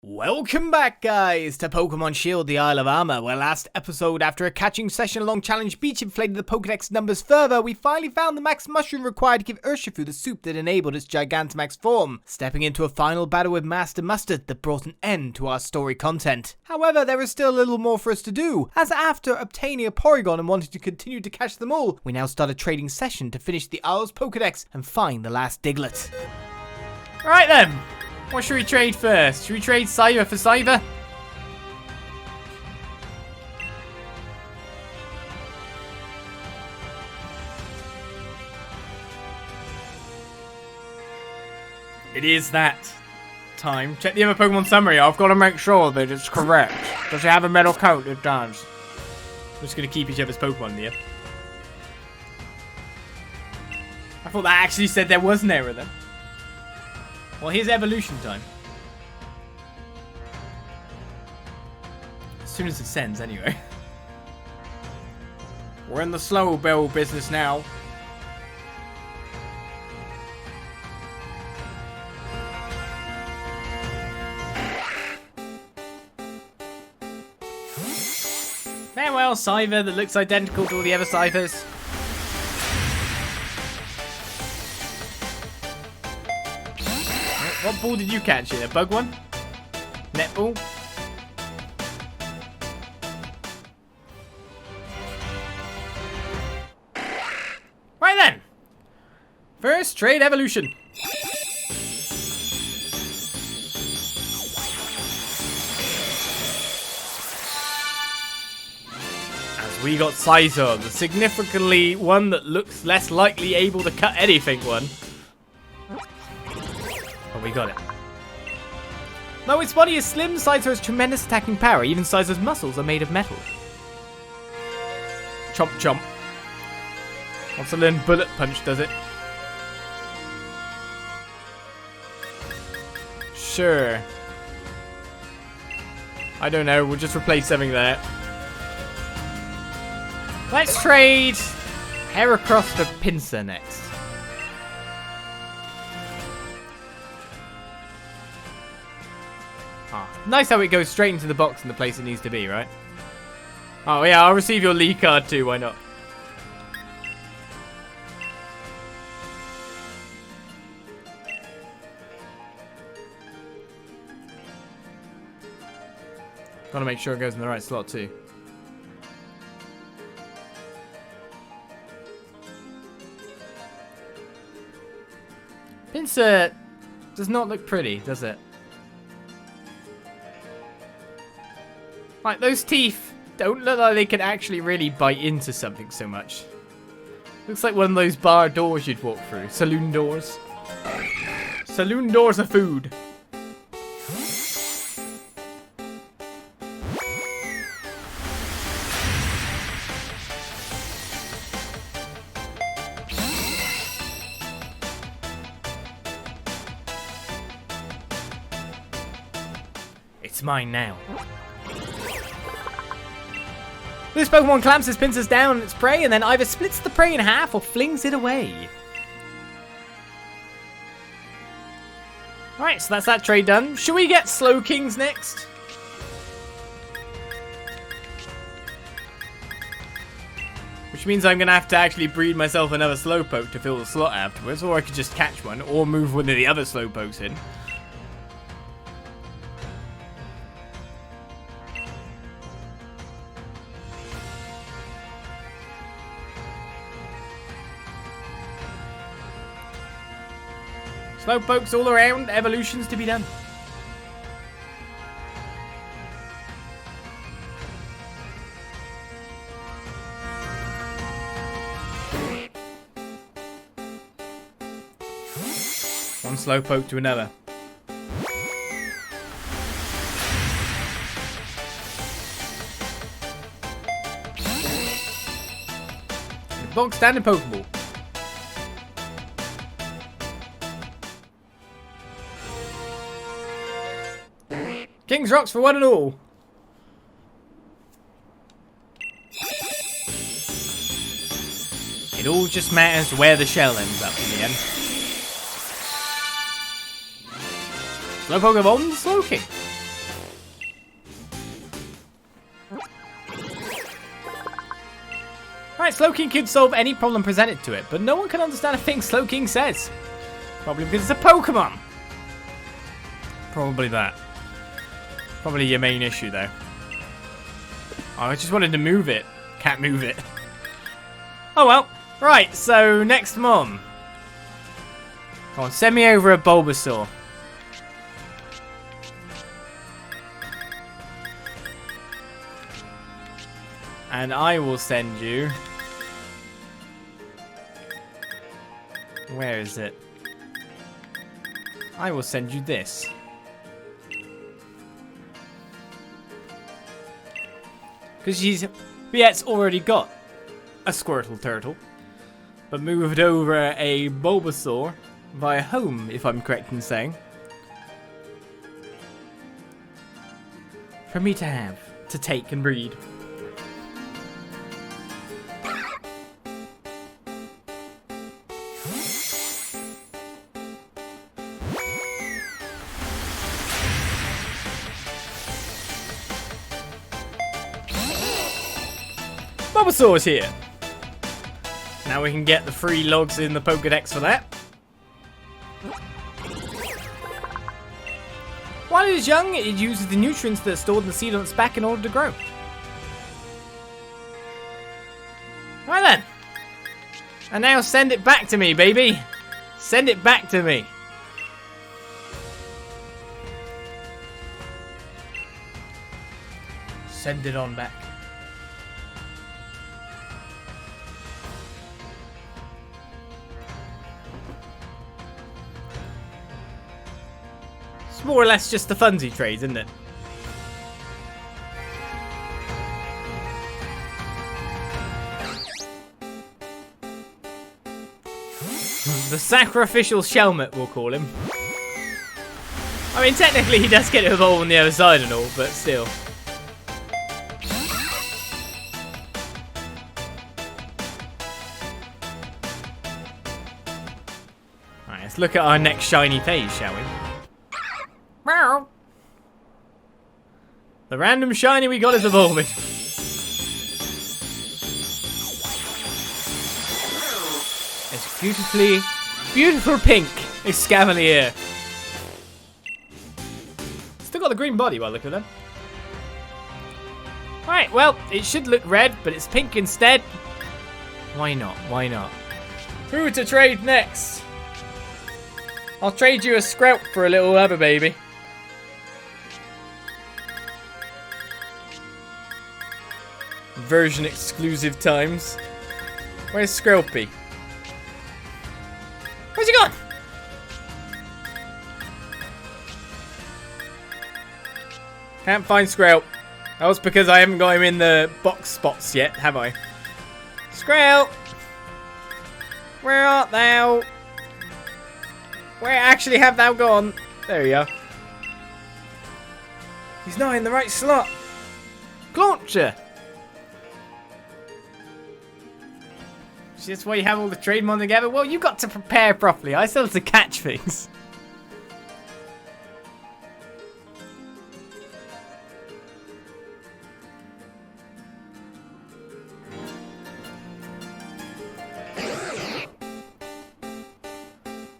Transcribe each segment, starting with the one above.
Welcome back, guys, to Pokemon Shield, the Isle of Armor, where last episode, after a catching session along Challenge Beach inflated the Pokedex numbers further, we finally found the max mushroom required to give Urshifu the soup that enabled its Gigantamax form, stepping into a final battle with Master Mustard that brought an end to our story content. However, there is still a little more for us to do, as after obtaining a Porygon and wanting to continue to catch them all, we now start a trading session to finish the Isle's Pokedex and find the last Diglett. Right then! What should we trade first? Should we trade Cyber for Cyber? It is that time. Check the other Pokemon summary. I've got to make sure that it's correct. Does it have a metal coat? It does. We're just going to keep each other's Pokemon here. I thought that actually said there was an error then. Well, here's evolution time. As soon as it sends, anyway. We're in the slow build business now. Farewell, Cyber that looks identical to all the other Cyphers. What ball did you catch here? A bug one? Netball? Right then! First, trade evolution. As we got Scizor, the significantly one that looks less likely able to cut anything one. Oh, we got it. Though its body is slim, Scizor has tremendous attacking power. Even Scizor's muscles are made of metal. Chomp chomp. Wants to learn Bullet Punch, does it? Sure. I don't know, we'll just replace something there. Let's trade Heracross for Pinsir next. Nice how it goes straight into the box in the place it needs to be, right? Oh yeah, I'll receive your Lee card too, why not? Gotta make sure it goes in the right slot too. Pinsir does not look pretty, does it? Like, those teeth don't look like they can actually really bite into something so much. Looks like one of those bar doors you'd walk through. Saloon doors. Saloon doors are food. It's mine now. This Pokemon clamps its pincers down on its prey and then either splits the prey in half or flings it away. Alright, so that's that trade done. Should we get Slowkings next? Which means I'm going to have to actually breed myself another Slowpoke to fill the slot afterwards, or I could just catch one, or move one of the other Slowpokes in. Slowpokes all around, evolutions to be done. One Slowpoke to another. Bog standard Pokeball. King's Rocks for one and all. It all just matters where the shell ends up in the end. Slowpoke evolved into Slowking. Right, Slowking could solve any problem presented to it, but no one can understand a thing Slowking says. Probably because it's a Pokemon. Probably that. Probably your main issue, though. Oh, I just wanted to move it. Can't move it. Oh, well. Right, so next mom. Come on, send me over a Bulbasaur. And I will send you... Where is it? I will send you this. Because Viet's already got a Squirtle Turtle. But moved over a Bulbasaur via home, if I'm correct in saying. For me to have, to take and breed. Bulbasaur's here. Now we can get the free logs in the Pokedex for that. While it is young, it uses the nutrients that are stored in the seed on its back in order to grow. Right then. And now send it back to me, baby. Send it back to me. Send it on back. It's more or less just the funsy trades, isn't it? The sacrificial Shelmet, we'll call him. I mean, technically he does get to evolve on the other side and all, but still. Alright, let's look at our next shiny phase, shall we? Meow. The random shiny we got is evolving. It's beautiful pink. It's Scavalier. Still got the green body by the look of them. Right, well, it should look red, but it's pink instead. Why not? Why not? Who to trade next? I'll trade you a Sprout for a little other baby. Version exclusive times. Where's Skrelpy? Where's he gone? Can't find Skrelp. That was because I haven't got him in the box spots yet, have I? Skrelp! Where art thou? Where actually have thou gone? There you are. He's not in the right slot. Clauncher! That's why you have all the trade mon together. Well, you got to prepare properly. I still have to catch things.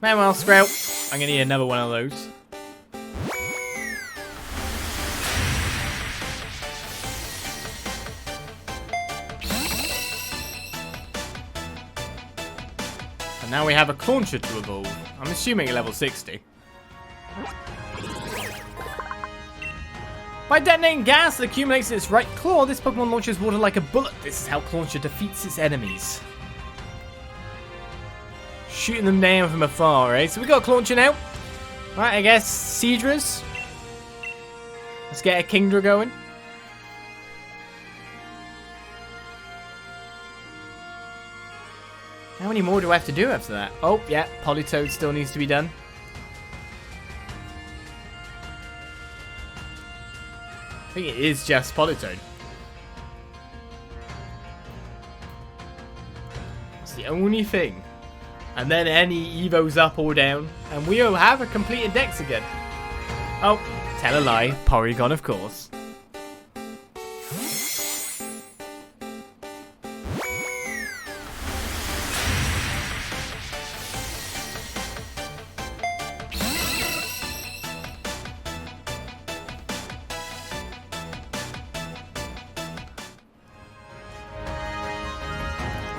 Man, well, Sprout. I'm gonna need another one of those. And now we have a Clauncher to evolve. I'm assuming at level 60. By detonating gas that accumulates in its right claw, this Pokemon launches water like a bullet. This is how Clauncher defeats its enemies. Shooting them down from afar, eh? So we got a Clauncher now. Right, I guess Seadras. Let's get a Kingdra going. How many more do I have to do after that? Oh, yeah, Politoed still needs to be done. I think it is just Politoed. That's the only thing. And then any Evos up or down. And we'll have a completed dex again. Oh, tell a lie. Porygon, of course.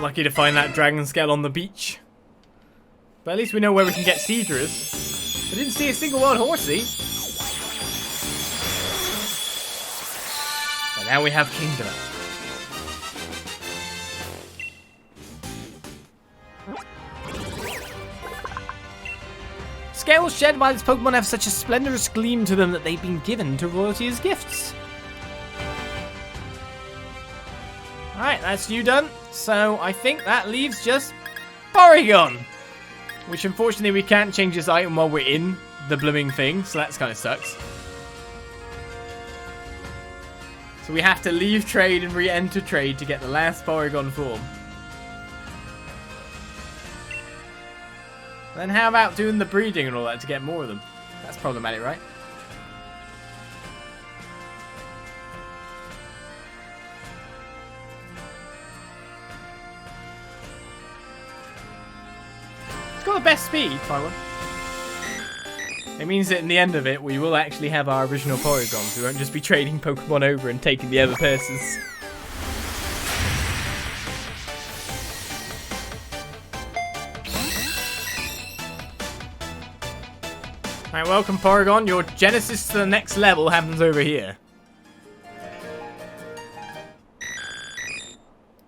Lucky to find that dragon scale on the beach. But at least we know where we can get Cedras. I didn't see a single wild horsey. But now we have Kingdom. Scales shed by this Pokemon have such a splendorous gleam to them that they've been given to royalty as gifts. Alright, that's you done. So I think that leaves just Porygon. Which unfortunately we can't change this item while we're in the blooming thing, so that's kind of sucks. So we have to leave trade and re-enter trade to get the last Porygon form. Then how about doing the breeding and all that to get more of them? That's problematic, right? It's got the best speed, Porygon. It means that in the end of it, we will actually have our original Porygons. We won't just be trading Pokemon over and taking the other persons. Alright, welcome Porygon. Your genesis to the next level happens over here.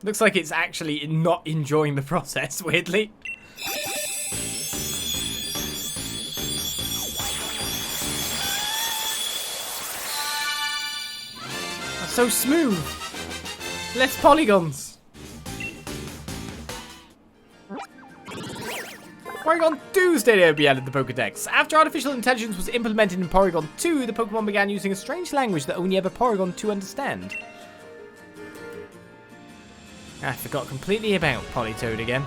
Looks like it's actually not enjoying the process, weirdly. That's so smooth. Less polygons. Porygon 2 stated to be added to the Pokedex. After artificial intelligence was implemented in Porygon 2, the Pokemon began using a strange language that only ever Porygon 2 understand. I forgot completely about Politoed again.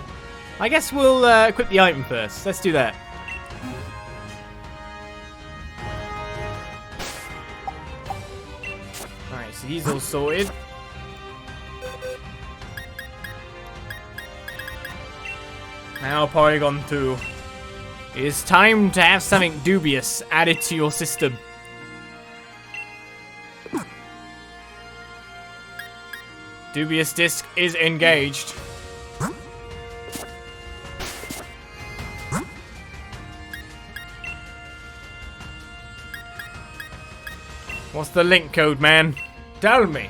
I guess we'll equip the item first. Let's do that. Alright, so he's all sorted. Now Porygon 2. It is time to have something dubious added to your system. Dubious disc is engaged. What's the link code, man? Tell me.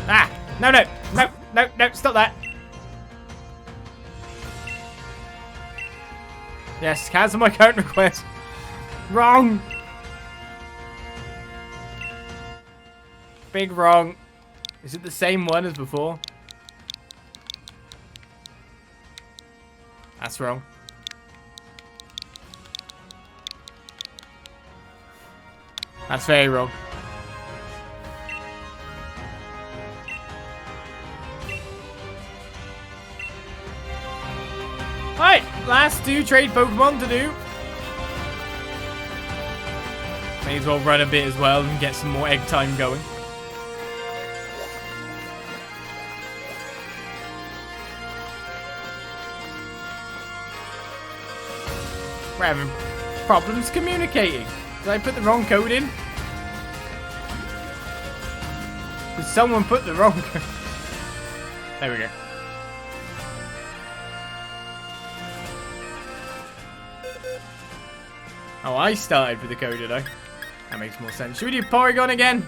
Ah! No, no! No! No! No! Stop that! Yes, cancel my current request. Wrong! Big wrong. Is it the same one as before? That's wrong. That's very wrong. Alright, last two trade Pokemon to do. May as well run a bit as well and get some more egg time going. We're having problems communicating. Did I put the wrong code in? Did someone put the wrong code? There we go. Oh, I started with the code, did I? That makes more sense. Should we do Porygon again?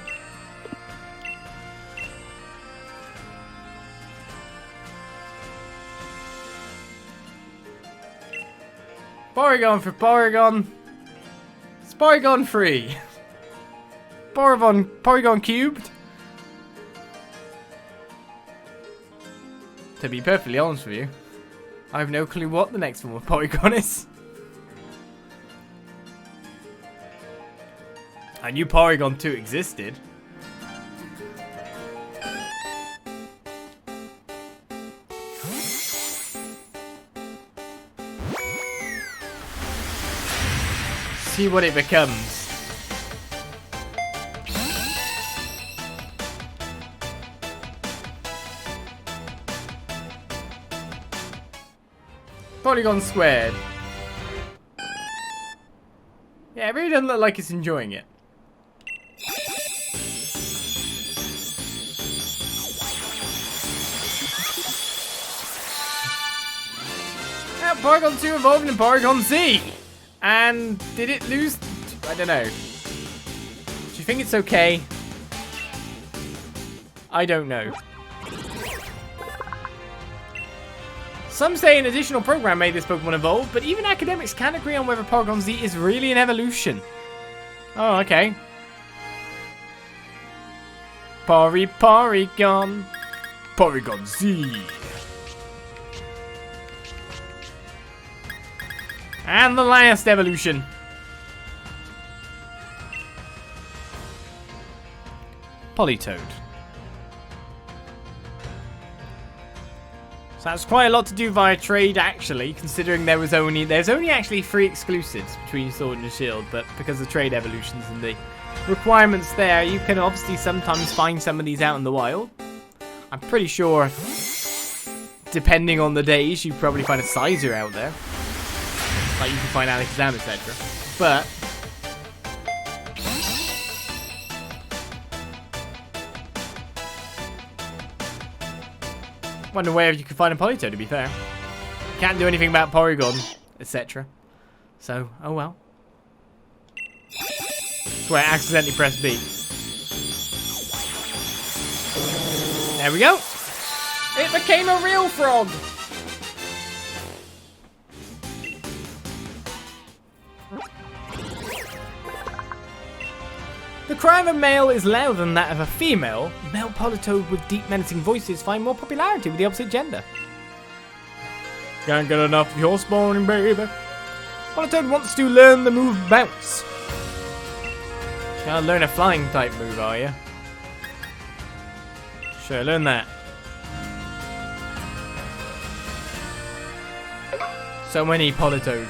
Porygon for Porygon. It's Porygon free. Porygon cubed. To be perfectly honest with you, I have no clue what the next one with Porygon is. I knew Porygon 2 existed. See what it becomes. Polygon squared. Yeah, it really doesn't look like it's enjoying it. Porygon 2 evolved in Porygon Z. And did it lose? I don't know. Do you think it's okay? I don't know. Some say an additional program made this Pokemon evolve, but even academics can't agree on whether Porygon Z is really an evolution. Oh, okay. Porygon. Porygon Z. And the last evolution. Politoed. So that's quite a lot to do via trade, actually, considering there's only actually 3 exclusives between Sword and Shield, but because of trade evolutions and the requirements there, you can obviously sometimes find some of these out in the wild. I'm pretty sure, depending on the days, you probably find a Sizer out there. Like you can find Alexander, etc. But wonder where you can find a Politoed, to be fair. Can't do anything about Porygon, etc. So, oh well. That's where I accidentally pressed B. There we go. It became a real frog. The cry of a male is louder than that of a female. Male Politoed with deep menacing voices find more popularity with the opposite gender. Can't get enough of your spawning, baby. Politoed wants to learn the move Bounce. Gotta learn a flying type move, are you? Sure, learn that. So many Politoed.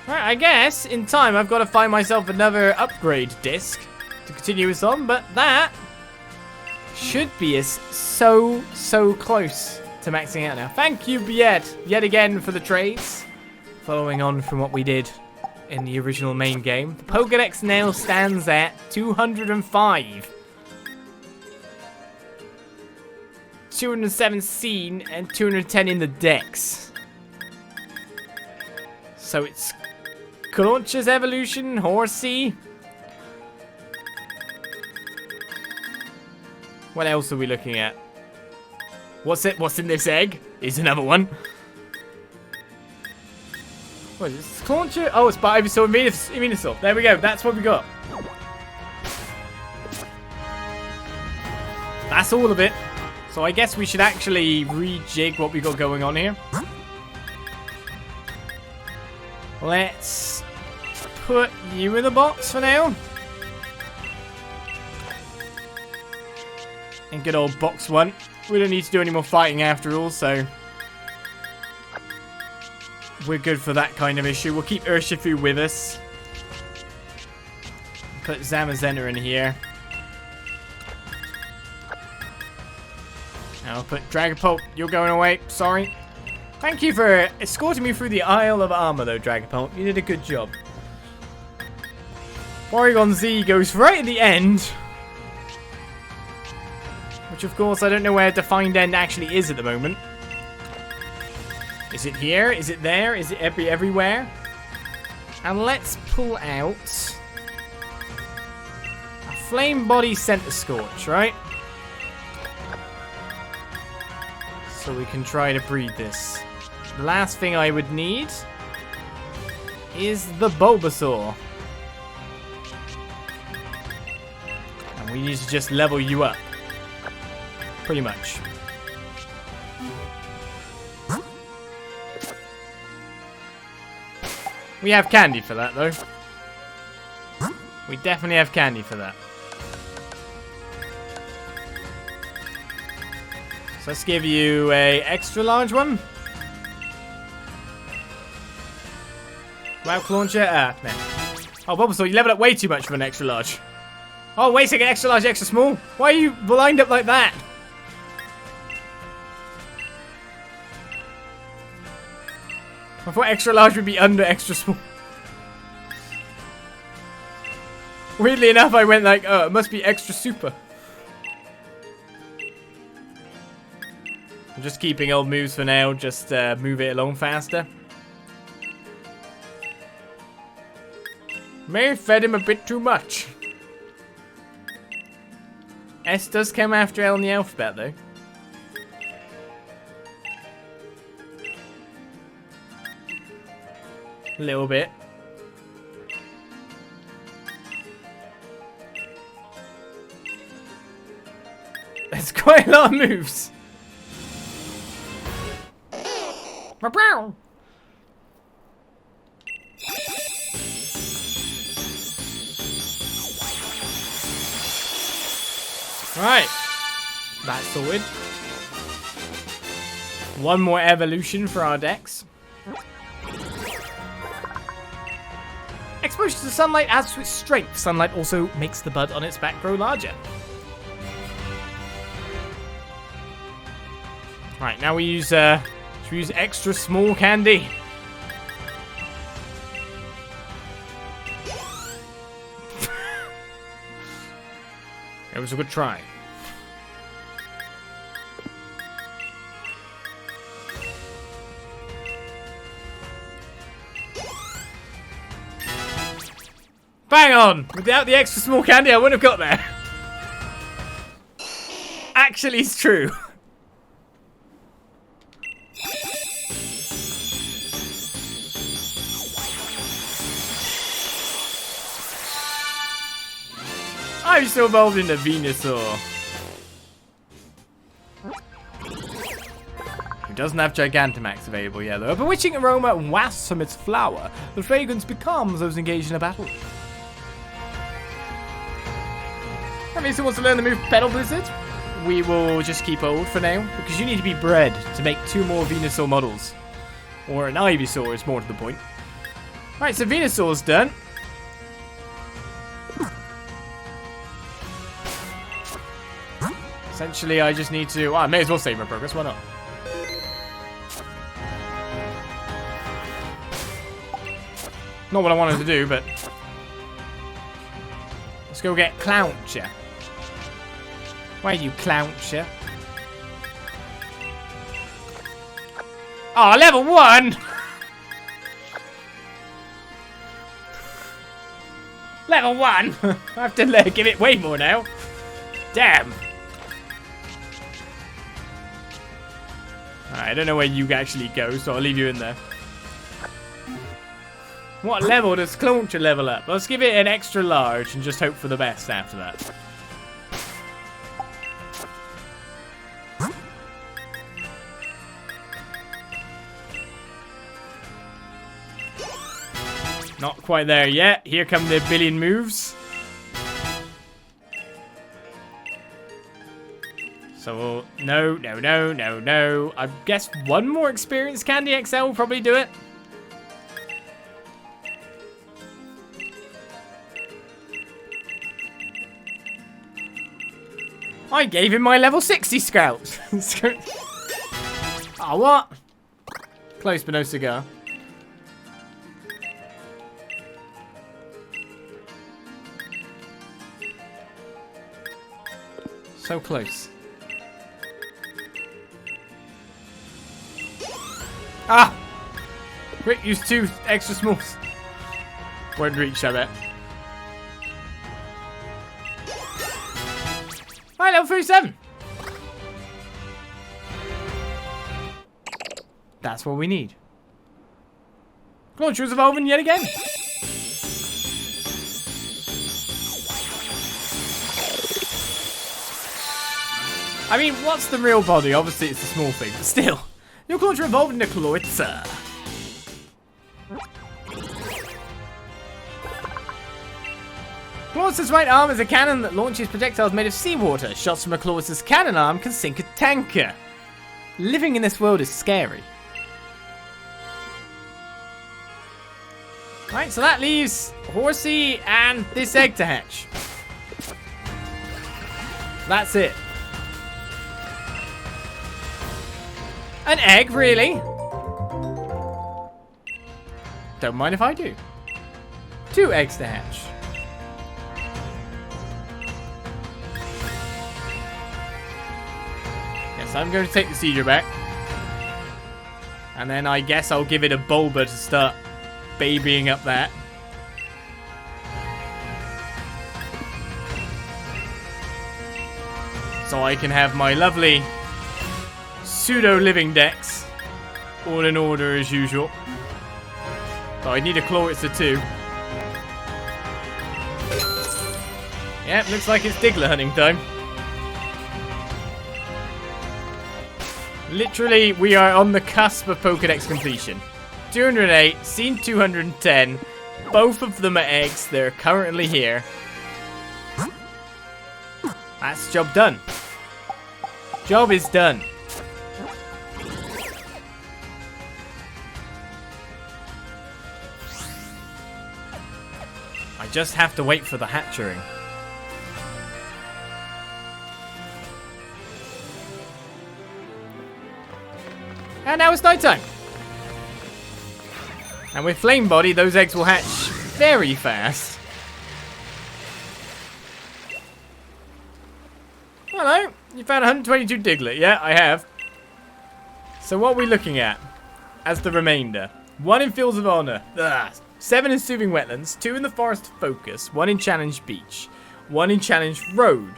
Right, I guess in time I've got to find myself another upgrade disc to continue this on, but that should be so close to maxing out now. Thank you, Biet, yet again for the trades. Following on from what we did in the original main game, the Pokedex now stands at 205. 217 and 210 in the Dex. So it's Claunch's evolution, Horsey. What else are we looking at? What's in this egg? Is another one. What is this? Clauncher? Oh, it's Ivysaur and Venusaur. There we go. That's what we got. That's all of it. So I guess we should actually rejig what we got going on here. Let's put you in the box for now. And good old box 1. We don't need to do any more fighting after all, so we're good for that kind of issue. We'll keep Urshifu with us. Put Zamazenta in here. I'll put Dragapult. You're going away. Sorry. Thank you for escorting me through the Isle of Armor, though, Dragapult. You did a good job. Porygon Z goes right at the end. Which, of course, I don't know where Defined End actually is at the moment. Is it here? Is it there? Is it everywhere? And let's pull out a Flame Body Center Scorch, right? So we can try to breed this. The last thing I would need is the Bulbasaur. And we need to just level you up. Pretty much. We have candy for that, though. We definitely have candy for that. So let's give you a extra large one. Wow, Clauncher. Ah, no. Oh, Bulbasaur, you leveled up way too much for an extra large. Oh, wait a second. Extra large, extra small. Why are you lined up like that? I thought extra large would be under extra small. Weirdly enough, I went like, oh, it must be extra super. just keeping old moves for now, just move it along faster. May have fed him a bit too much. S does come after L in the alphabet, though. A little bit. There's quite a lot of moves. Right. That's sorted. One more evolution for our decks. Exposure to sunlight adds to its strength. Sunlight also makes the bud on its back grow larger. Right, now we use extra small candy. It was a good try. Bang on! Without the extra small candy, I wouldn't have got there. Actually, it's true. I'm still evolved into Venusaur. Who doesn't have Gigantamax available yet, though. A bewitching aroma wafts from its flower. The fragrance becomes those engaged in a battle. That means who wants to learn the move Petal Blizzard? We will just keep old for now, because you need to be bred to make 2 more Venusaur models. Or an Ivysaur is more to the point. Right, so Venusaur's done. Essentially, I just need to... Well, I may as well save my progress. Why not? Not what I wanted to do, but... Let's go get Clowncher. Where are you, Clowncher? Oh, level 1! Level 1! I have to give it way more now. Damn. Alright, I don't know where you actually go, so I'll leave you in there. What level does Clowncher level up? Let's give it an extra large and just hope for the best after that. Not quite there yet. Here come the billion moves. So, no. I guess one more experience candy XL will probably do it. I gave him my level 60 Scout. Oh, what? Close, but no cigar. So close. Ah! Quick, use 2 extra smalls. Won't reach, I bet. Alright, level 37. That's what we need. Launcher's evolving yet again. I mean, what's the real body? Obviously, it's the small thing, but still. Your Launcher evolved into Cloyster. Clawitza's right arm is a cannon that launches projectiles made of seawater. Shots from a Clawitza's cannon arm can sink a tanker. Living in this world is scary. Right, so that leaves Horsey and this egg to hatch. That's it. An egg, really? Don't mind if I do. 2 eggs to hatch. So I'm going to take the Seizure back. And then I guess I'll give it a Bulba to start babying up that. So I can have my lovely pseudo-living decks all in order as usual. Oh, I need a Chloritzer too. Yep, looks like it's Diglett hunting time. Literally, we are on the cusp of Pokedex completion. 208, seen 210. Both of them are eggs. They're currently here. That's job done. Job is done. I just have to wait for the hatchering. And now it's nighttime. And with Flame Body, those eggs will hatch very fast. Hello, you found 122 Diglett. Yeah, I have. So what are we looking at as the remainder? 1 in Fields of Honor. 7 in Soothing Wetlands. 2 in the Forest of Focus. 1 in Challenge Beach. 1 in Challenge Road.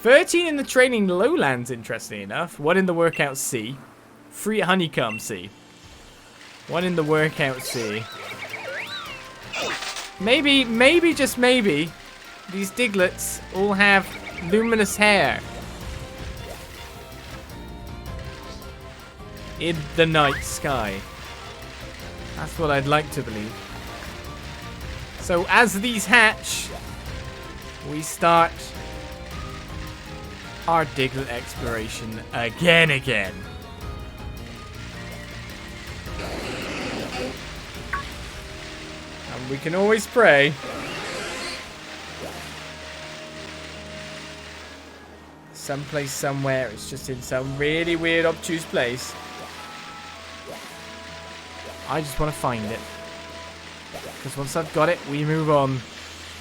13 in the Training Lowlands, interestingly enough. 1 in the Workout Sea. 3 at Honeycomb Sea. 1 in the Workout Sea. Maybe, just maybe, these Digletts all have luminous hair in the night sky. That's what I'd like to believe. So as these hatch, we start our Diglett exploration again. And we can always pray someplace, somewhere, it's just in some really weird, obtuse place. I just want to find it. Because once I've got it, we move on.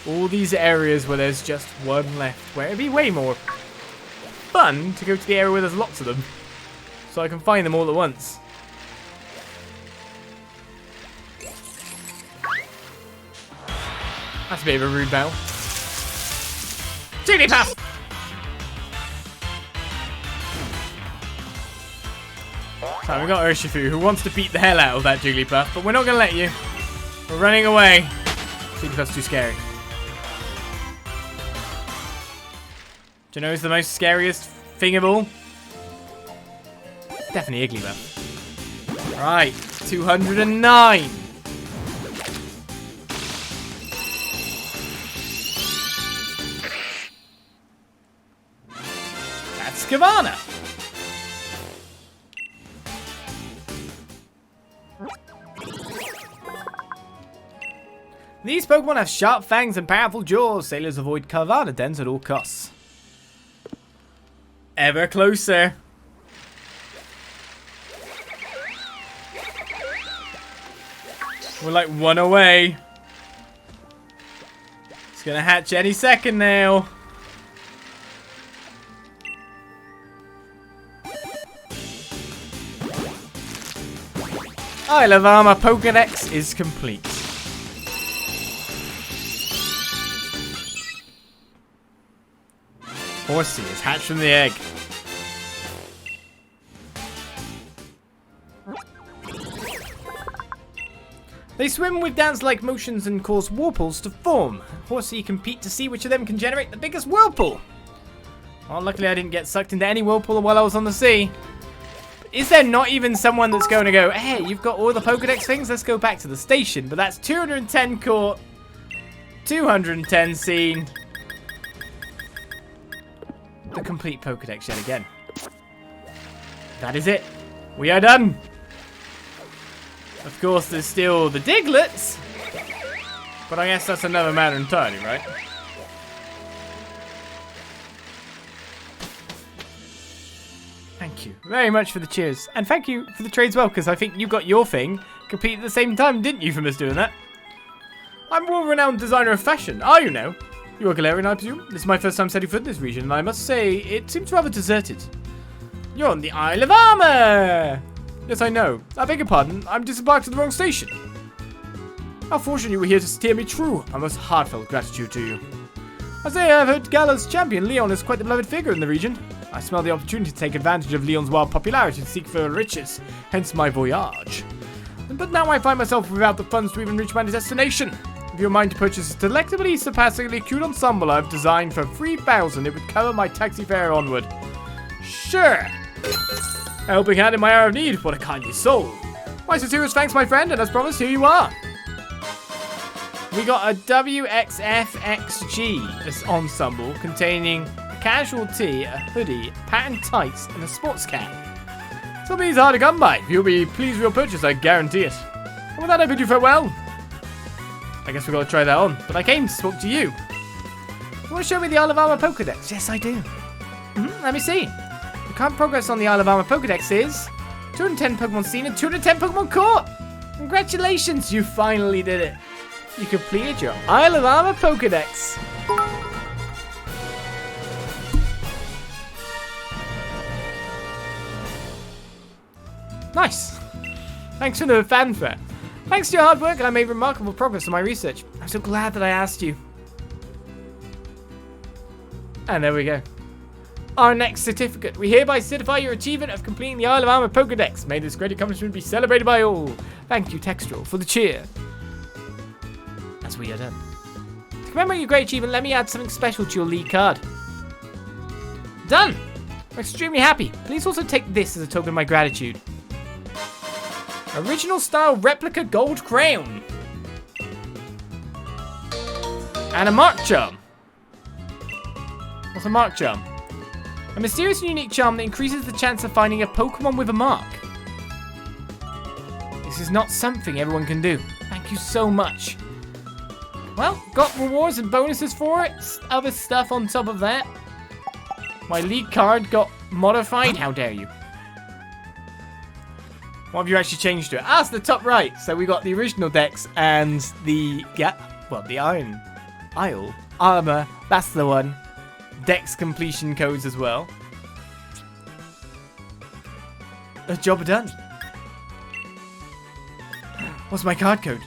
All these areas where there's just one left, where it'd be way more fun to go to the area where there's lots of them. So I can find them all at once. That's a bit of a rude battle. Jigglypuff! So we've got Urshifu, who wants to beat the hell out of that Jigglypuff, but we're not going to let you. We're running away. Jigglypuff's too scary. Do you know who's the most scariest thing of all? Definitely Igglybuff. Right, 209. That's Kavana. These Pokemon have sharp fangs and powerful jaws. Sailors avoid Kavana dens at all costs. Ever closer. We're like 1 away. It's gonna hatch any second now. Isle of Armor Pokedex is complete. Horsey is hatched from the egg. They swim with dance-like motions and cause whirlpools to form. Horsey compete to see which of them can generate the biggest whirlpool. Well, luckily I didn't get sucked into any whirlpool while I was on the sea. Is there not even someone that's going to go, hey, you've got all the Pokedex things, let's go back to the station. But that's 210 caught, 210 seen. The complete Pokedex yet again. That is it. We are done. Of course, there's still the Digletts. But I guess that's another matter entirely, right? Thank you very much for the cheers. And thank you for the trades well, because I think you got your thing complete at the same time, didn't you, from us doing that? I'm a world-renowned designer of fashion. Are you now? You are Galarian, I presume? This is my first time setting foot in this region, and I must say, it seems rather deserted. You're on the Isle of Armor! Yes, I know. I beg your pardon. I'm disembarked at the wrong station. How fortunate you were here to steer me true. My most heartfelt gratitude to you. I say I've heard Gala's champion, Leon, is quite the beloved figure in the region. I smell the opportunity to take advantage of Leon's wild popularity and seek for riches, hence my voyage. But now I find myself without the funds to even reach my destination. If you're mind to purchase a delectably, surpassingly cute ensemble I've designed for 3,000, it would cover my taxi fare onward. Sure. A helping hand in my hour of need, what a kindly soul. My sincerest thanks, my friend, and as promised, here you are. We got a WXFXG, this ensemble, containing a casual tee, a hoodie, patterned tights, and a sports cap. Some of these are hard to come by. You'll be pleased with your purchase, I guarantee it. And with that, I bid you farewell. I guess we've got to try that on, but I came to talk to you. You want to show me the Isle of Armor Pokedex? Yes, I do. Let me see. The current progress on the Isle of Armor Pokedex is 210 Pokemon seen and 210 Pokemon caught. Congratulations, you finally did it. You completed your Isle of Armor Pokedex. Nice. Thanks for the fanfare. Thanks to your hard work, I made remarkable progress in my research. I'm so glad that I asked you. And there we go. Our next certificate. We hereby certify your achievement of completing the Isle of Armor Pokedex. May this great accomplishment be celebrated by all. Thank you, Textual, for the cheer. As we are done. To commemorate your great achievement, let me add something special to your league card. Done! I'm extremely happy. Please also take this as a token of my gratitude. Original style replica gold crown. And a mark charm. What's a mark charm? A mysterious and unique charm that increases the chance of finding a Pokemon with a mark. This is not something everyone can do. Thank you so much. Well, got rewards and bonuses for it. Other stuff on top of that. My league card got modified. How dare you? What have you actually changed to it? Ah, it's the top right. So we got the original Dex and the Iron Isle Armor. That's the one. Dex completion codes as well. A job done. What's my card code?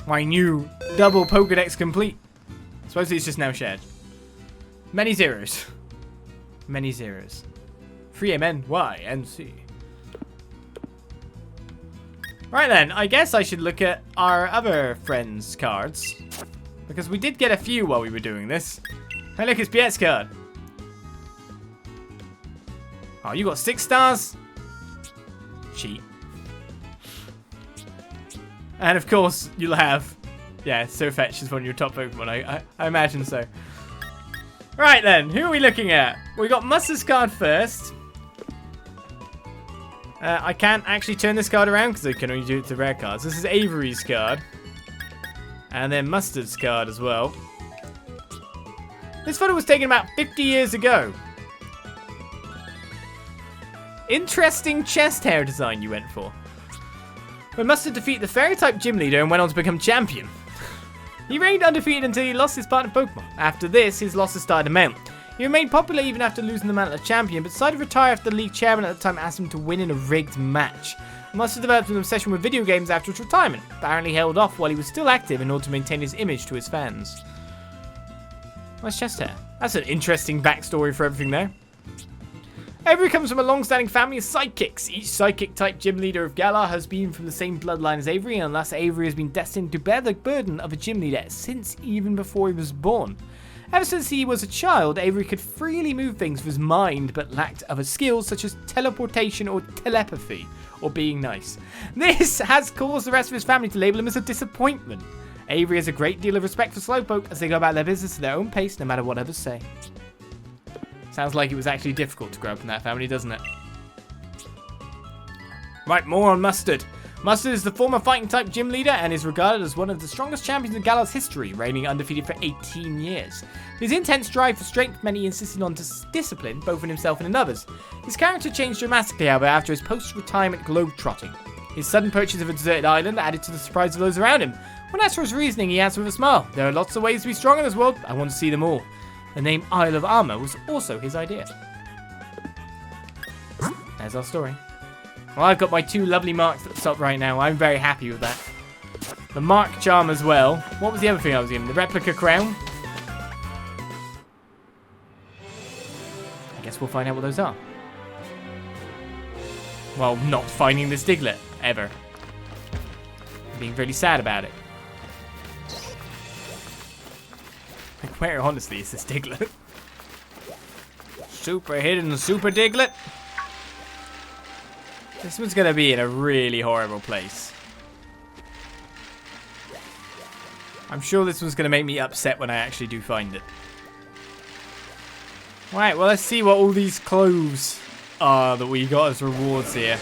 My new double Pokedex complete. Supposedly it's just now shared. Many zeros. Many zeros. 3MNYNC. Right then, I guess I should look at our other friends' cards. Because we did get a few while we were doing this. Hey look, it's Piet's card. Oh, you got 6 stars? Cheat. And of course, you'll have... Yeah, Sirfetch'd is one of your top Pokemon. I imagine so. Right then, who are we looking at? We got Mustard's card first. I can't actually turn this card around because I can only do it to rare cards. This is Avery's card. And then Mustard's card as well. This photo was taken about 50 years ago. Interesting chest hair design you went for. When Mustard defeated the Fairy-type gym leader and went on to become champion. He reigned undefeated until he lost his partner Pokemon. After this, his losses started to mount. He remained popular even after losing the mantle of champion, but decided to retire after the league chairman at the time asked him to win in a rigged match. Mustard developed an obsession with video games after his retirement, apparently held off while he was still active in order to maintain his image to his fans. Nice chest hair. That's an interesting backstory for everything there. Avery comes from a long-standing family of sidekicks. Each sidekick-type gym leader of Galar has been from the same bloodline as Avery, and thus Avery has been destined to bear the burden of a gym leader since even before he was born. Ever since he was a child, Avery could freely move things with his mind, but lacked other skills such as teleportation or telepathy, or being nice. This has caused the rest of his family to label him as a disappointment. Avery has a great deal of respect for Slowpoke as they go about their business at their own pace, no matter what others say. Sounds like it was actually difficult to grow up in that family, doesn't it? Right, more on Mustard. Mustard is the former fighting-type gym leader and is regarded as one of the strongest champions in Galar's history, reigning undefeated for 18 years. His intense drive for strength meant he insisted on discipline, both in himself and in others. His character changed dramatically, however, after his post-retirement globe-trotting. His sudden purchase of a deserted island added to the surprise of those around him. When asked for his reasoning, he answered with a smile, "There are lots of ways to be strong in this world. I want to see them all." The name Isle of Armor was also his idea. There's our story. Well, I've got my 2 lovely marks at the top right now. I'm very happy with that. The mark charm as well. What was the other thing I was given? The replica crown? I guess we'll find out what those are. Well, not finding this Diglett, ever. I'm being really sad about it. Like, where, honestly, is this Diglett? Super hidden Super Diglett? This one's gonna be in a really horrible place. I'm sure this one's gonna make me upset when I actually do find it. Right, well, let's see what all these clothes are that we got as rewards here.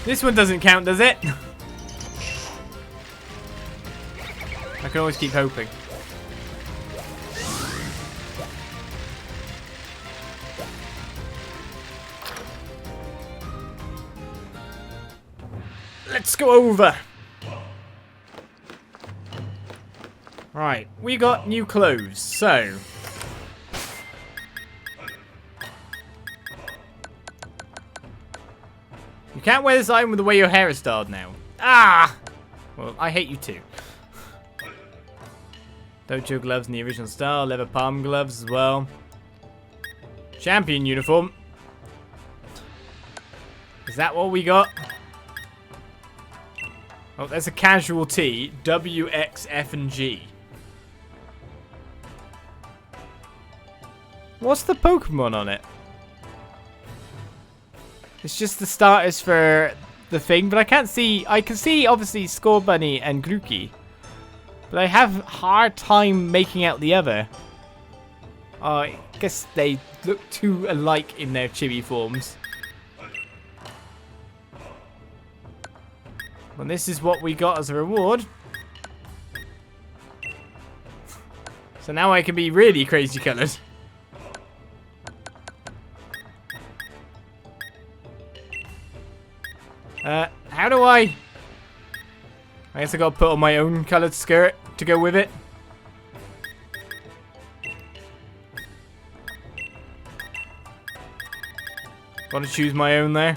This one doesn't count, does it? I can always keep hoping. Let's go over. Right, we got new clothes, so you can't wear this item with the way your hair is styled now. Ah! Well, I hate you too. Dojo gloves in the original style, leather palm gloves as well. Champion uniform. Is that what we got? Oh, there's a casual tee. W, X, F, and G. What's the Pokemon on it? It's just the starters for the thing, but I can't see. I can see, obviously, Scorbunny and Grookey. But I have a hard time making out the other. I guess they look too alike in their chibi forms. And this is what we got as a reward. So now I can be really crazy coloured. How do I guess I gotta put on my own coloured skirt to go with it. Gotta choose my own there.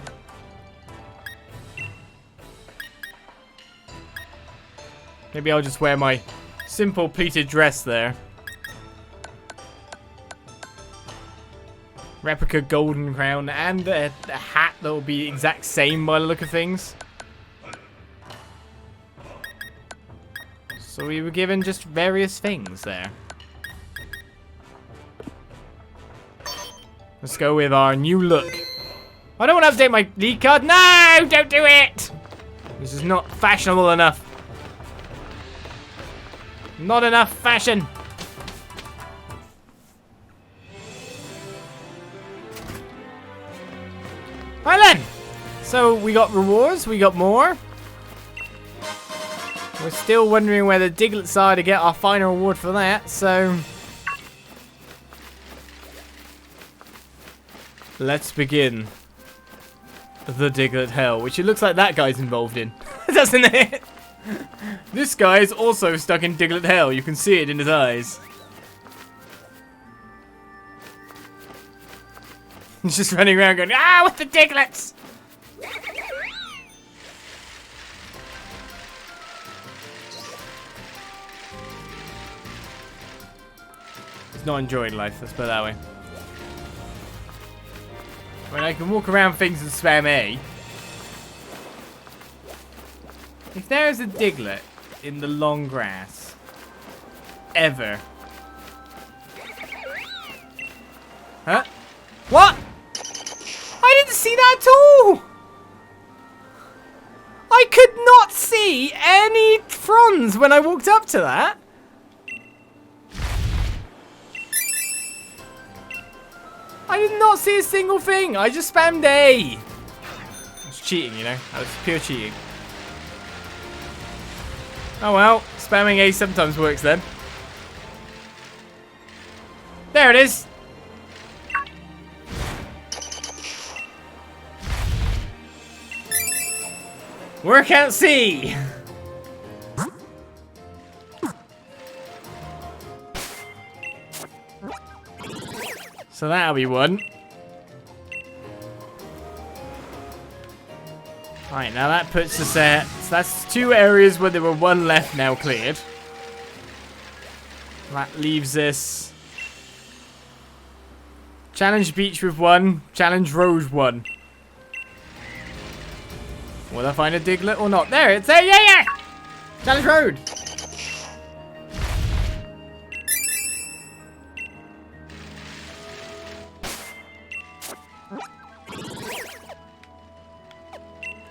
Maybe I'll just wear my simple pleated dress there. Replica golden crown and a hat that will be exact same by the look of things. So we were given just various things there. Let's go with our new look. I don't want to update my lead card. No, don't do it. This is not fashionable enough. Not enough fashion. Right then. So we got rewards. We got more. We're still wondering where the Digletts are to get our final reward for that. So let's begin the Diglett Hell, which it looks like that guy's involved in, doesn't it? This guy is also stuck in Diglett Hell. You can see it in his eyes. He's just running around going, ah, with the Digletts! He's not enjoying life, let's put it that way. I mean, I can walk around things and spam A. If there is a Diglett in the long grass, ever. Huh? What? I didn't see that at all! I could not see any fronds when I walked up to that. I did not see a single thing. I just spammed A. That's cheating, you know. That was pure cheating. Oh well, spamming A sometimes works then. There it is. Workout C! So that'll be one. Right, now that puts us at... So that's 2 areas where there were 1 left now cleared. That leaves us... Challenge Beach with 1. Challenge Road 1. Will I find a Diglett or not? There, it's there! Yeah! Challenge Road!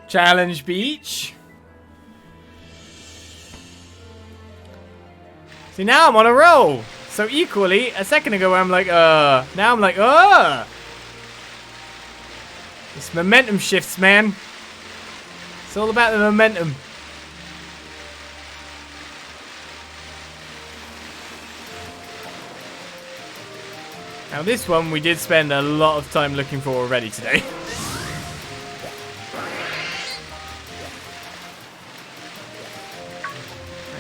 Challenge Beach. See, now I'm on a roll. So equally, a second ago I'm like, now I'm like, It's momentum shifts, man. It's all about the momentum. Now this one we did spend a lot of time looking for already today.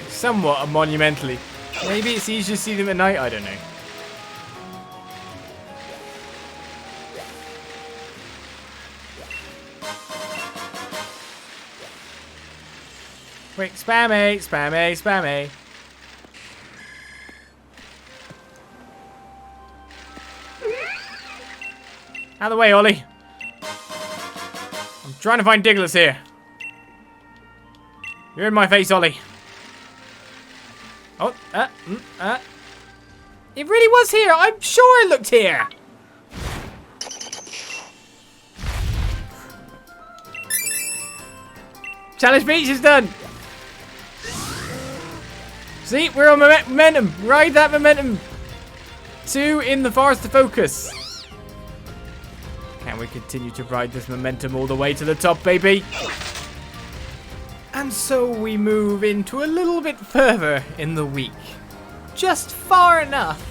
Somewhat monumentally. Maybe it's easier to see them at night, I don't know. Quick, spammy, spammy, spammy. Out of the way, Ollie. I'm trying to find Digletts here. You're in my face, Ollie. Oh, it really was here. I'm sure I looked here. Challenge Beach is done. See, we're on momentum. Ride that momentum. 2 in the Forest to Focus. Can we continue to ride this momentum all the way to the top, baby? And so we move into a little bit further in the week. Just far enough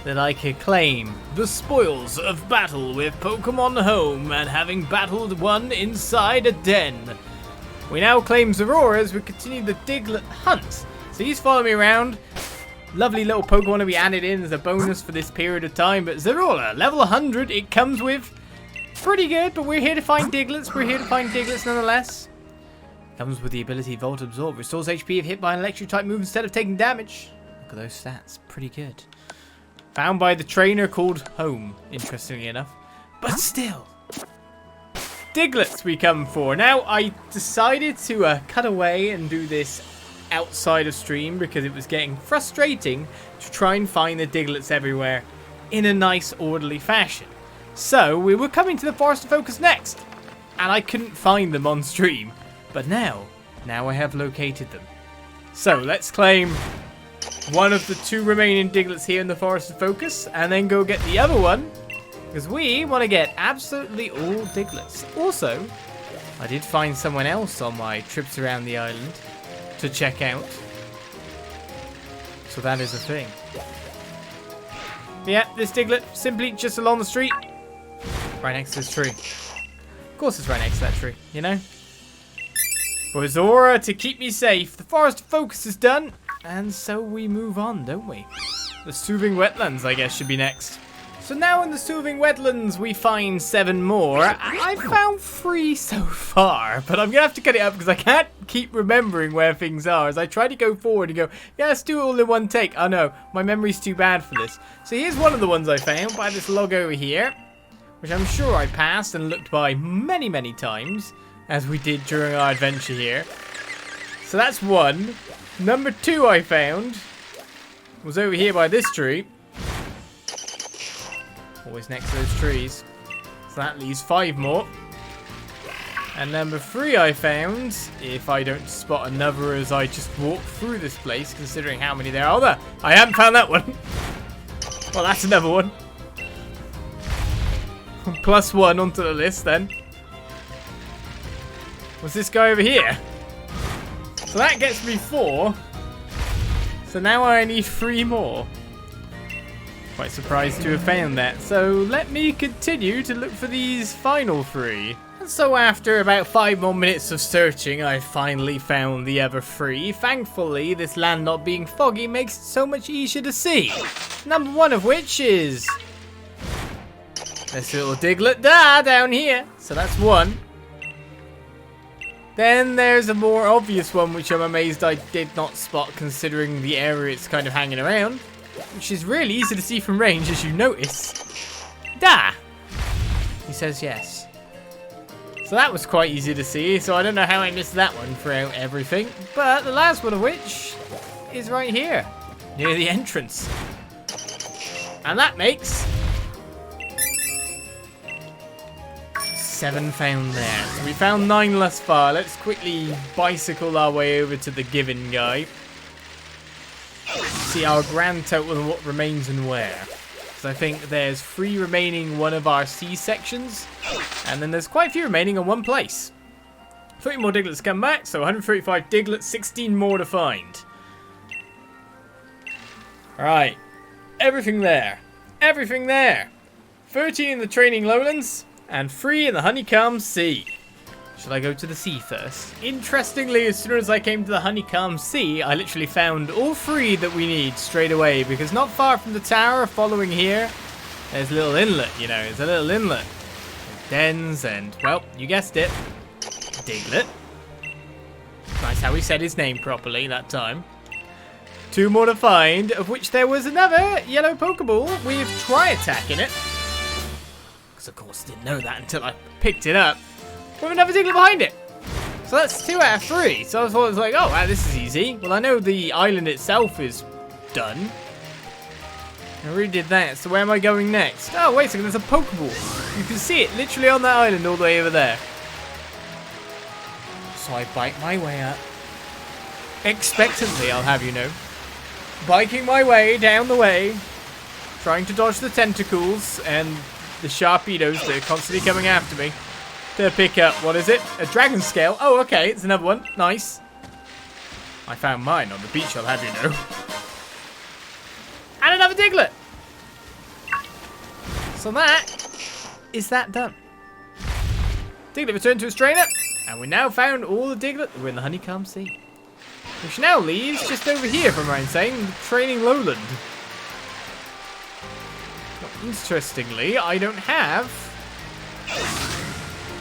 that I could claim the spoils of battle with Pokemon Home and having battled one inside a den. We now claim Zorora as we continue the Diglett hunt. So he's following me around. Lovely little Pokemon to be added in as a bonus for this period of time. But Zorora, level 100, it comes with. Pretty good, but we're here to find Digletts. We're here to find Digletts nonetheless. Comes with the ability Volt Absorb. Restores HP if hit by an electric type move instead of taking damage. Look at those stats. Pretty good. Found by the trainer called Home, interestingly enough. But still. Digletts we come for. Now, I decided to cut away and do this outside of stream because it was getting frustrating to try and find the Digletts everywhere in a nice, orderly fashion. So, we were coming to the Forest to Focus next. And I couldn't find them on stream. But now I have located them. So let's claim one of the 2 remaining Digletts here in the Forest of Focus and then go get the other one because we want to get absolutely all Digletts. Also, I did find someone else on my trips around the island to check out. So that is a thing. Yeah, this Diglett simply just along the street. Right next to this tree. Of course it's right next to that tree, you know? For Zora to keep me safe, the Forest of Focus is done, and so we move on, don't we? The Soothing Wetlands, I guess, should be next. So now in the Soothing Wetlands, we find 7 more. I've found 3 so far, but I'm going to have to cut it up because I can't keep remembering where things are. As I try to go forward and go, yeah, let's do it all in one take. Oh no, my memory's too bad for this. So here's one of the ones I found by this log over here, which I'm sure I passed and looked by many, many times, as we did during our adventure here. So that's 1. Number 2 I found was over here by this tree. Always next to those trees. So that leaves 5 more. And number 3 I found, if I don't spot another as I just walk through this place, considering how many there are. Oh, there! I haven't found that one. Well, that's another one. Plus 1 onto the list then. Was this guy over here? So that gets me 4. So now I need 3 more. Quite surprised to have found that. So let me continue to look for these final 3. So after about 5 more minutes of searching, I finally found the Everfree. Thankfully, this land not being foggy makes it so much easier to see. Number 1 of which is this little Diglett down here. So that's 1. Then there's a more obvious one, which I'm amazed I did not spot considering the area it's kind of hanging around. Which is really easy to see from range, as you notice. Da! He says yes. So that was quite easy to see, so I don't know how I missed that one throughout everything. But the last one of which is right here, near the entrance. And that makes 7 found there. So we found 9 thus far. Let's quickly bicycle our way over to the given guy. See our grand total and what remains and where. So I think there's 3 remaining one of our C sections. And then there's quite a few remaining in one place. 30 more Digletts come back. So 135 Digletts, 16 more to find. Alright. Everything there. Everything there. 13 in the training lowlands. And 3 in the honeycomb sea. Shall I go to the sea first? Interestingly, as soon as I came to the honeycomb sea, I literally found all 3 that we need straight away. Because not far from the tower, following here, there's a little inlet, you know. There's a little inlet. With dens and, well, you guessed it. Diglett. Nice how he said his name properly that time. 2 more to find, of which there was another yellow Pokeball with Tri-Attack in it. Of course, didn't know that until I picked it up. With another Diglett behind it. So that's 2 out of 3. So I thought it was like, oh wow, this is easy. Well, I know the island itself is done. I already did that. So where am I going next? Oh, wait a second, there's a Pokeball. You can see it literally on that island all the way over there. So I bike my way up. Expectantly, I'll have you know. Biking my way down the way. Trying to dodge the tentacles and the Sharpedos that are constantly coming after me to pick up, what is it? A dragon scale. Oh, okay, it's another one. Nice. I found mine on the beach, I'll have you know. And another Diglett. So that is that done. Diglett returned to his trainer, and we now found all the Diglett that were in the honeycomb sea. Which now leaves just over here, from what I'm saying, the training lowland. Interestingly, I don't have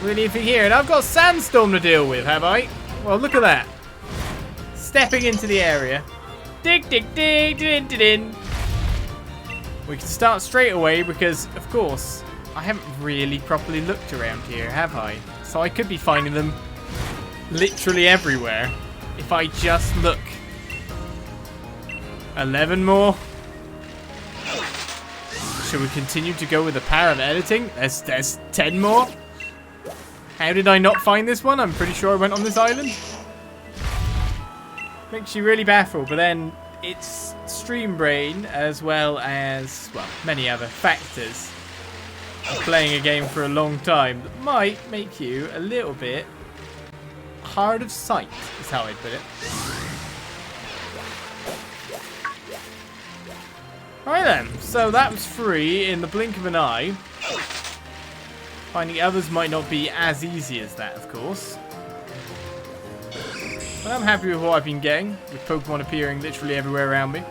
really anything here. And I've got Sandstorm to deal with, have I? Well, look at that. Stepping into the area. Dig, dig, dig, dig, dig, dig. We can start straight away because, of course, I haven't really properly looked around here, have I? So I could be finding them literally everywhere if I just look. 11 more. Should we continue to go with the power of editing? There's 10 more. How did I not find this one? I'm pretty sure I went on this island. Makes you really baffled, but then it's stream brain as well as, well, many other factors of playing a game for a long time that might make you a little bit hard of sight, is how I'd put it. Alright then, so that was 3 in the blink of an eye. Finding others might not be as easy as that, of course. But I'm happy with what I've been getting, with Pokemon appearing literally everywhere around me.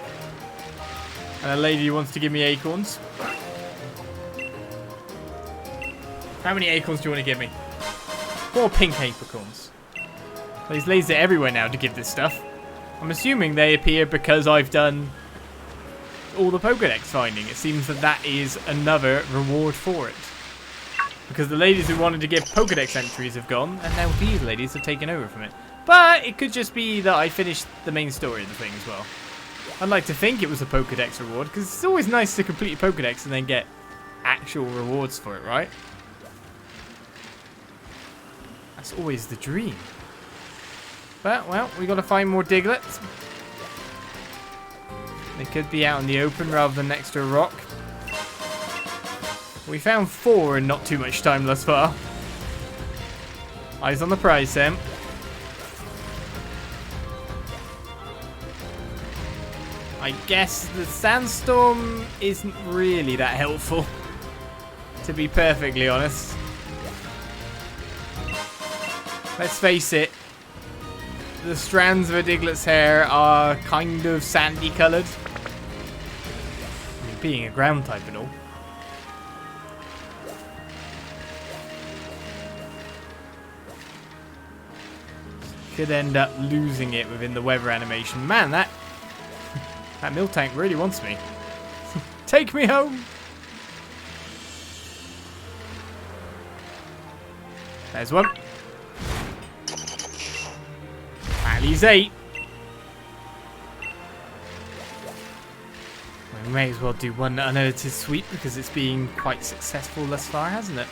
And a lady who wants to give me acorns. How many acorns do you want to give me? 4 pink acorns. These ladies are everywhere now to give this stuff. I'm assuming they appear because I've done all the Pokedex finding. It seems that that is another reward for it. Because the ladies who wanted to give Pokedex entries have gone, and now these ladies have taken over from it. But it could just be that I finished the main story of the thing as well. I'd like to think it was a Pokedex reward, because it's always nice to complete a Pokedex and then get actual rewards for it, right? That's always the dream. But, well, we got to find more Digletts. They could be out in the open rather than next to a rock. We found 4 in not too much time thus far. Eyes on the prize, Sam. I guess the sandstorm isn't really that helpful, to be perfectly honest. Let's face it. The strands of a Diglett's hair are kind of sandy coloured. I mean, being a ground type and all. Could end up losing it within the weather animation. Man, that milk tank really wants me. Take me home. There's one. At least 8. We may as well do one unedited sweep because it's been quite successful thus far, hasn't it?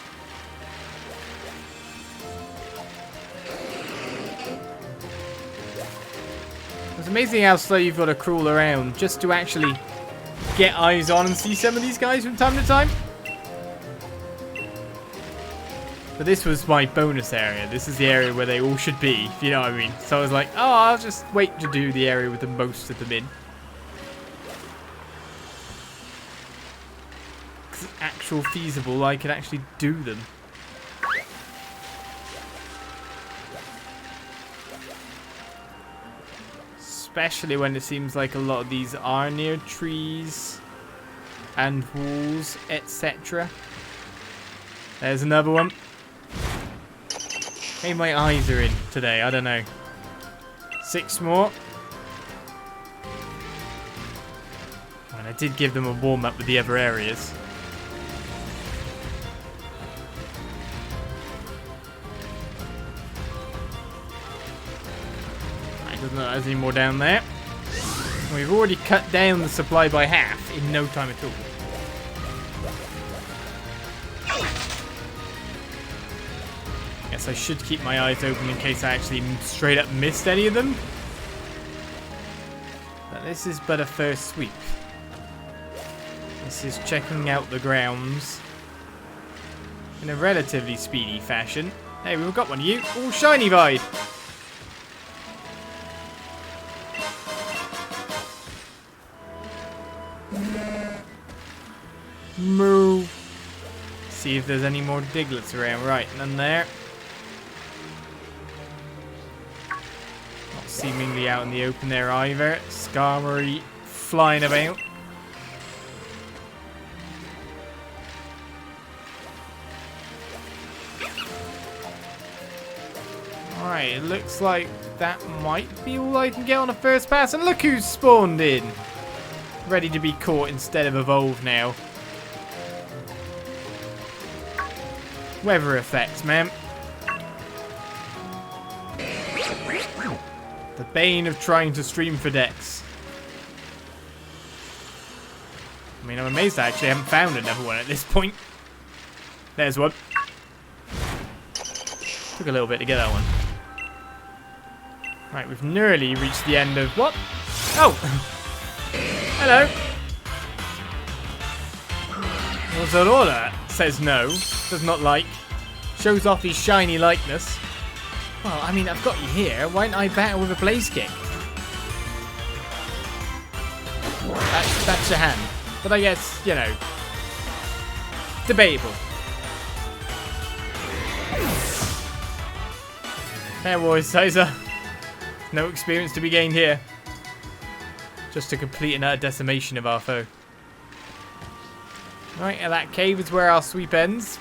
It's amazing how slow you've got to crawl around just to actually get eyes on and see some of these guys from time to time. But this was my bonus area. This is the area where they all should be, if you know what I mean. So I was like, oh, I'll just wait to do the area with the most of them in. Because it's actual feasible, I can actually do them. Especially when it seems like a lot of these are near trees and walls, etc. There's another one. Maybe my eyes are in today, I don't know. 6 more. And I did give them a warm-up with the other areas. Doesn't look like there's any more down there. We've already cut down the supply by half in no time at all. Guess I should keep my eyes open in case I actually straight up missed any of them. But this is but a first sweep. This is checking out the grounds in a relatively speedy fashion. Hey, we've got one of you. All shiny-eyed. Move. See if there's any more Digletts around. Right, none there. Not seemingly out in the open there either. Skarmory flying about. Alright, it looks like that might be all I can get on a first pass. And look who's spawned in. Ready to be caught instead of evolved now. Weather effects, man. The bane of trying to stream for Dex. I mean, I'm amazed I actually haven't found another one at this point. There's one. Took a little bit to get that one. Right, we've nearly reached the end of... What? Oh! Hello. What's that order? Says no. Does not like. Shows off his shiny likeness. Well, I mean, I've got you here. Why don't I battle with a blaze kick? That's your hand. But I guess, you know, debatable. There, boys, Sizer. No experience to be gained here. Just a complete and utter decimation of our foe. Right, and that cave is where our sweep ends.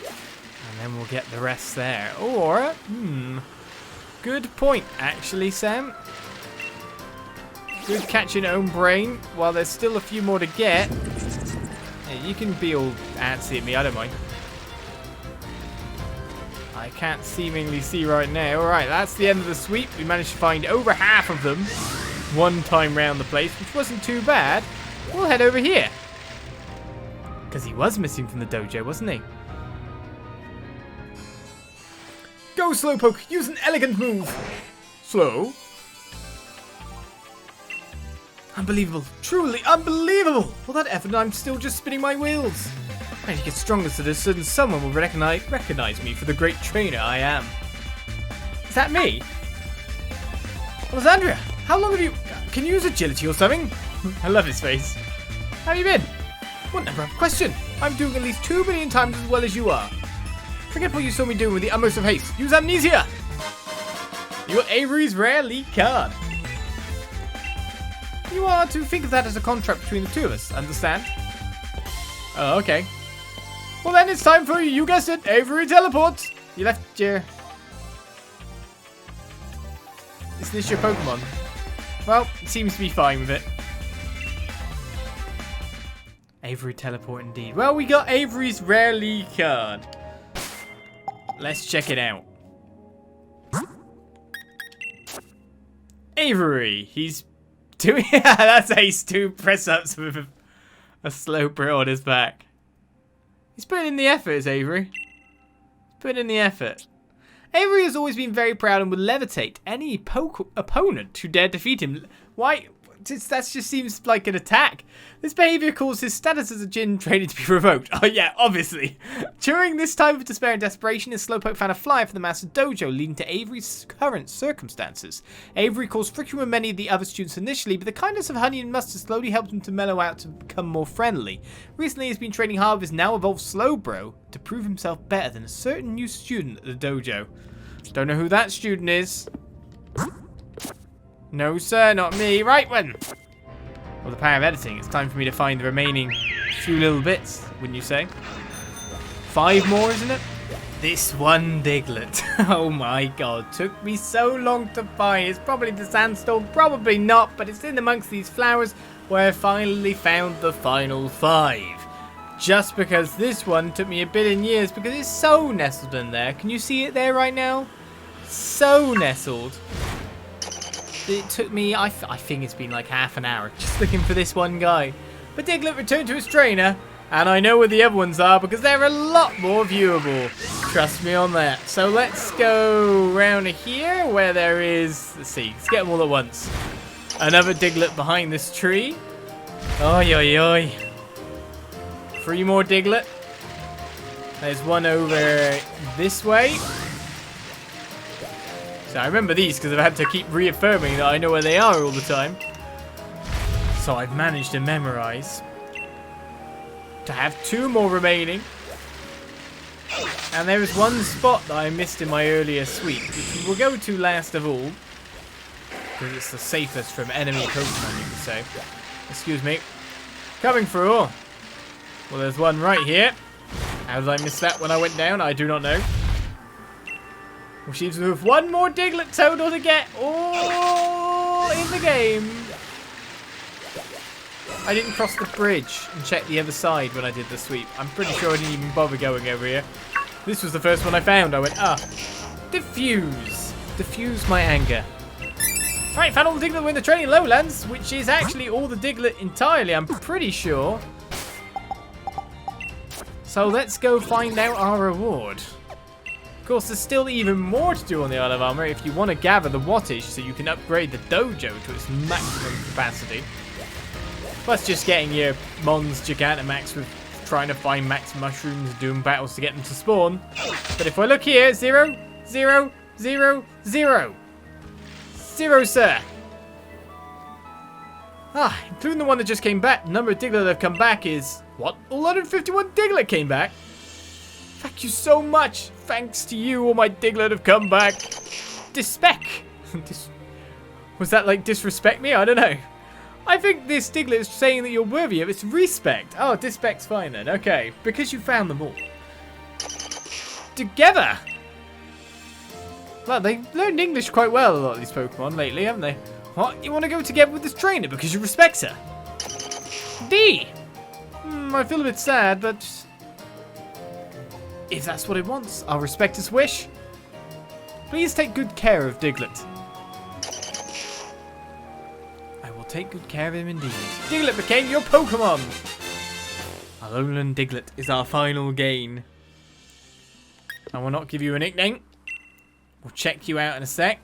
And then we'll get the rest there. Or, good point, actually, Sam. Good catch in your own brain. While there's still a few more to get. Hey, you can be all antsy at me, I don't mind. I can't seemingly see right now. Alright, that's the end of the sweep. We managed to find over half of them one time round the place, which wasn't too bad. We'll head over here. Because he was missing from the dojo, wasn't he? Go, Slowpoke. Use an elegant move. Slow. Unbelievable. Truly unbelievable. For that effort, I'm still just spinning my wheels. I need to get stronger so that certain someone will recognize me for the great trainer I am. Is that me? Olizandri, how long have you... Can you use agility or something? I love his face. How have you been? What number of question? I'm doing at least 2 million times as well as you are. Forget what you saw me doing with the utmost of haste. Use amnesia! You got Avery's rare lead card. You are to think of that as a contract between the two of us, understand? Oh, okay. Well then, it's time for you guessed it, Avery teleport! You left your... Is this your Pokemon? Well, it seems to be fine with it. Avery teleport indeed. Well, we got Avery's rare lead card. Let's check it out. Avery, he's doing... That's ace 2 press-ups with a slow bro on his back. He's putting in the effort, is Avery. He's putting in the effort. Avery has always been very proud and would levitate any opponent who dared defeat him. Why? That just seems like an attack. This behavior caused his status as a gym trainer to be revoked. Oh yeah, obviously. During this time of despair and desperation, his Slowpoke found a flyer for the Master Dojo, leading to Avery's current circumstances. Avery caused friction with many of the other students initially, but the kindness of Honey and Mustard slowly helped him to mellow out to become more friendly. Recently, he's been training hard with his now evolved Slowbro to prove himself better than a certain new student at the dojo. Don't know who that student is. No, sir, not me. Right one. Well, the power of editing. It's time for me to find the remaining few little bits, wouldn't you say? 5 more, isn't it? This one Diglett. Oh my god. Took me so long to find. It's probably the sandstone. Probably not, but it's in amongst these flowers where I finally found the final 5. Just because this one took me a billion years because it's so nestled in there. Can you see it there right now? So nestled. It took me, I think it's been like half an hour just looking for this one guy. But Diglett returned to his trainer, and I know where the other ones are because they're a lot more viewable. Trust me on that. So let's go round here where there is, let's see, let's get them all at once. Another Diglett behind this tree. Oi, oi, oi. 3 more Diglett. There's one over this way. So I remember these because I've had to keep reaffirming that I know where they are all the time. So I've managed to memorize. To have 2 more remaining. And there is one spot that I missed in my earlier sweep, which we'll go to last of all. Because it's the safest from enemy Pokemon, you could say. Excuse me. Coming through. Well, there's one right here. How did I miss that when I went down? I do not know. Which leaves me with 1 more Diglett total to get all in the game. I didn't cross the bridge and check the other side when I did the sweep. I'm pretty sure I didn't even bother going over here. This was the first one I found. I went, diffuse. Diffuse my anger. Right, found all the Diglett in the training lowlands, which is actually all the Diglett entirely, I'm pretty sure. So let's go find out our reward. Of course, there's still even more to do on the Isle of Armor if you want to gather the wattage so you can upgrade the dojo to its maximum capacity. Plus just getting your Mons Gigantamax with trying to find max mushrooms, doing battles to get them to spawn. But if I look here, 0, 0, 0, 0. 0, sir. Including the one that just came back, the number of Diglett that have come back is... What? 151 Diglett came back? Thank you so much. Thanks to you, all my Diglett have come back. Dispec. Was that like disrespect me? I don't know. I think this Diglett is saying that you're worthy of its respect. Oh, dispect's fine then. Okay. Because you found them all. Together. Well, they've learned English quite well, a lot of these Pokemon lately, haven't they? What? You want to go together with this trainer because you respect her? D. I feel a bit sad, but... If that's what it wants, I'll respect its wish. Please take good care of Diglett. I will take good care of him indeed. Diglett became your Pokemon! Alolan Diglett is our final gain. I will not give you a nickname. We'll check you out in a sec.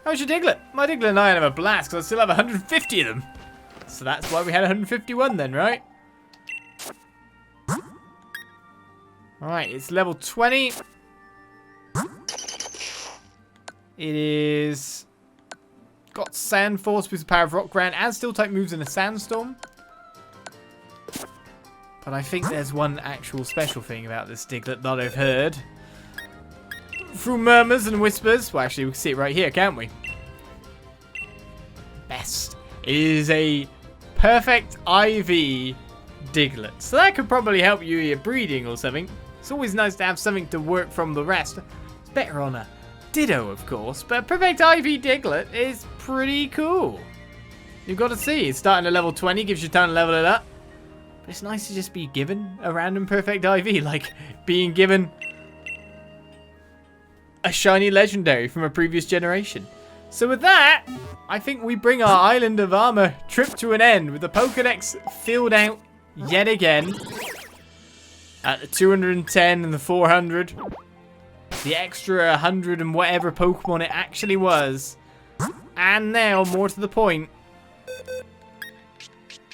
How's your Diglett? My Diglett and I have a blast because I still have 150 of them. So that's why we had 151 then, right? Alright, it's level 20. It is... Got Sand Force with the power of Rock Ground and Steel type moves in a Sandstorm. But I think there's one actual special thing about this Diglett that I've heard. Through murmurs and whispers. Well, actually, we can see it right here, can't we? Best. It is a perfect IV Diglett. So that could probably help you with your breeding or something. It's always nice to have something to work from the rest. It's better on a Ditto, of course. But perfect IV Diglett is pretty cool. You've got to see. It's starting at level 20. Gives you time to level it up. But it's nice to just be given a random perfect IV. Like being given a shiny legendary from a previous generation. So with that, I think we bring our Island of Armor trip to an end with the Pokedex filled out yet again at the 210 and the 400. The extra 100 and whatever Pokemon it actually was. And now, more to the point,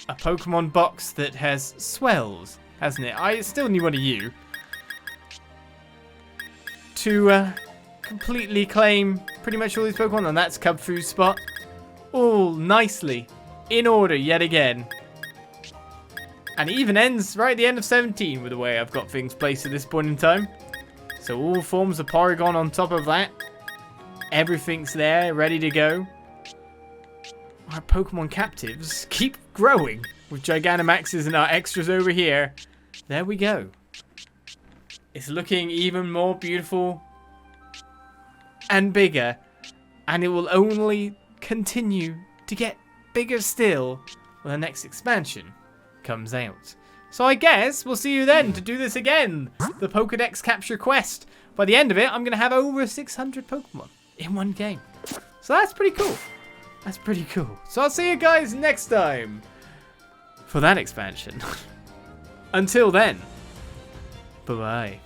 a Pokemon box that has swells, hasn't it? I still need one of you to completely claim pretty much all these Pokemon. And that's Cubfu's spot. All nicely in order yet again. And it even ends right at the end of 17 with the way I've got things placed at this point in time. So all forms of Porygon on top of that. Everything's there, ready to go. Our Pokemon captives keep growing with Gigantamaxes and our extras over here. There we go. It's looking even more beautiful and bigger. And it will only continue to get bigger still when the next expansion comes out. So I guess we'll see you then to do this again. The Pokedex capture quest. By the end of it, I'm going to have over 600 Pokemon in one game. So that's pretty cool. That's pretty cool. So I'll see you guys next time for that expansion. Until then, bye-bye.